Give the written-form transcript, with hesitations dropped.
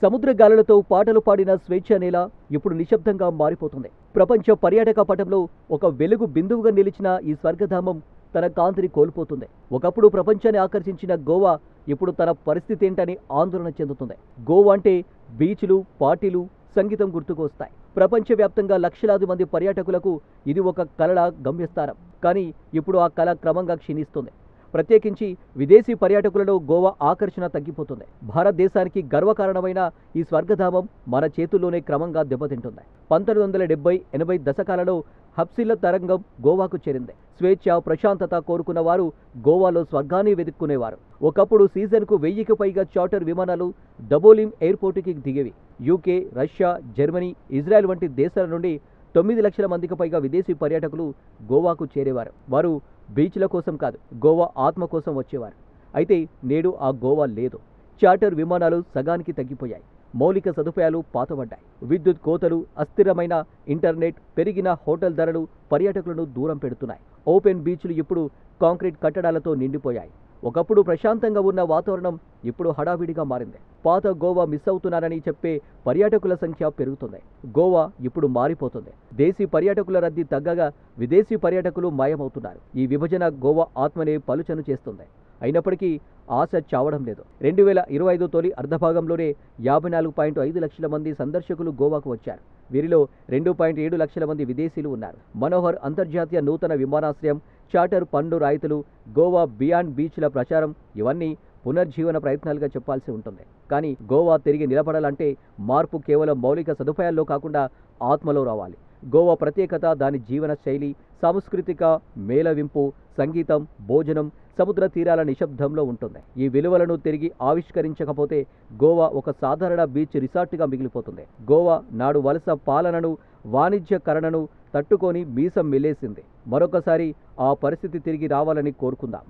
సముద్ర గాలులతో పాటలు పాడిన స్వేచ్ఛ నేల ఇప్పుడు నిశ్శబ్దంగా మారిపోతుంది. ప్రపంచ పర్యాటక పటంలో ఒక వెలుగు బిందువుగా నిలిచిన ఈ స్వర్గధామం తన కాంతిని కోల్పోతుంది. ఒకప్పుడు ప్రపంచాన్ని ఆకర్షించిన గోవా ఇప్పుడు తన పరిస్థితి ఏంటని ఆందోళన చెందుతుంది. గోవా అంటే బీచ్లు, పార్టీలు, సంగీతం గుర్తుకు వస్తాయి. ప్రపంచవ్యాప్తంగా లక్షలాది మంది పర్యాటకులకు ఇది ఒక కలల గమ్యస్థానం. కానీ ఇప్పుడు ఆ కళ క్రమంగా క్షీణిస్తుంది. ప్రత్యేకించి విదేశీ పర్యాటకులలో గోవా ఆకర్షణ తగ్గిపోతుంది. భారతదేశానికి గర్వకారణమైన ఈ స్వర్గధామం మన చేతుల్లోనే క్రమంగా దెబ్బతింటుంది. 1970-80 దశకాలలో హబ్సిల్ల తరంగం గోవాకు చేరింది. స్వేచ్ఛ, ప్రశాంతత కోరుకున్న వారు గోవాలో స్వర్గాన్ని వెతుక్కునేవారు. ఒకప్పుడు సీజన్కు 1000కి పైగా చార్టర్ విమానాలు దబోలిం ఎయిర్పోర్టుకి దిగేవి. యూకే, రష్యా, జర్మనీ, ఇజ్రాయెల్ వంటి దేశాల నుండి 9 లక్షల మందికి పైగా విదేశీ పర్యాటకులు గోవాకు చేరేవారు. వారు బీచ్ల కోసం కాదు, గోవా ఆత్మ కోసం వచ్చేవారు. అయితే నేడు ఆ గోవా లేదు. చార్టర్ విమానాలు సగానికి తగ్గిపోయాయి. మౌలిక సదుపాయాలు పాతబడ్డాయి. విద్యుత్ కోతలు, అస్థిరమైన ఇంటర్నెట్, పెరిగిన హోటల్ ధరలు పర్యాటకులను దూరం పెడుతున్నాయి. ఓపెన్ బీచ్లు ఇప్పుడు కాంక్రీట్ కట్టడాలతో నిండిపోయాయి. ఒకప్పుడు ప్రశాంతంగా ఉన్న వాతావరణం ఇప్పుడు హడావిడిగా మారింది. పాత గోవా మిస్ అవుతున్నారని చెప్పే పర్యాటకుల సంఖ్య పెరుగుతుంది. గోవా ఇప్పుడు మారిపోతుంది. దేశీ పర్యాటకుల రద్దీ తగ్గగా విదేశీ పర్యాటకులు మాయమవుతున్నారు. ఈ విభజన గోవా ఆత్మనే పలుచను చేస్తుంది. అయినప్పటికీ ఆశ చావడం లేదు. 2025 తొలి అర్ధభాగంలోనే 54.5 లక్షల మంది సందర్శకులు గోవాకు వచ్చారు. వీరిలో 2.7 లక్షల మంది విదేశీయులు ఉన్నారు. మనోహర్ అంతర్జాతీయ నూతన విమానాశ్రయం, చార్టర్ పన్ను రాయితీలు, గోవా బియాండ్ బీచ్ల ప్రచారం ఇవన్నీ పునర్జీవన ప్రయత్నాలుగా చెప్పాల్సి ఉంటుంది. కానీ గోవా తిరిగి నిలబడాలంటే మార్పు కేవలం మౌలిక సదుపాయాల్లో కాకుండా ఆత్మలో రావాలి. గోవా ప్రత్యేకత దాని జీవన శైలి, సాంస్కృతిక మేళవింపు, సంగీతం, భోజనం, సముద్ర తీరాల నిశ్శబ్దంలో ఉంటుంది. ఈ విలువలను తిరిగి ఆవిష్కరించకపోతే గోవా ఒక సాధారణ బీచ్ రిసార్ట్గా మిగిలిపోతుంది. గోవా నాడు వలస పాలనను, వాణిజ్యకరణను తట్టుకొని మీసం మెలేసింది. మరొకసారి ఆ పరిస్థితి తిరిగి రావాలని కోరుకుందాం.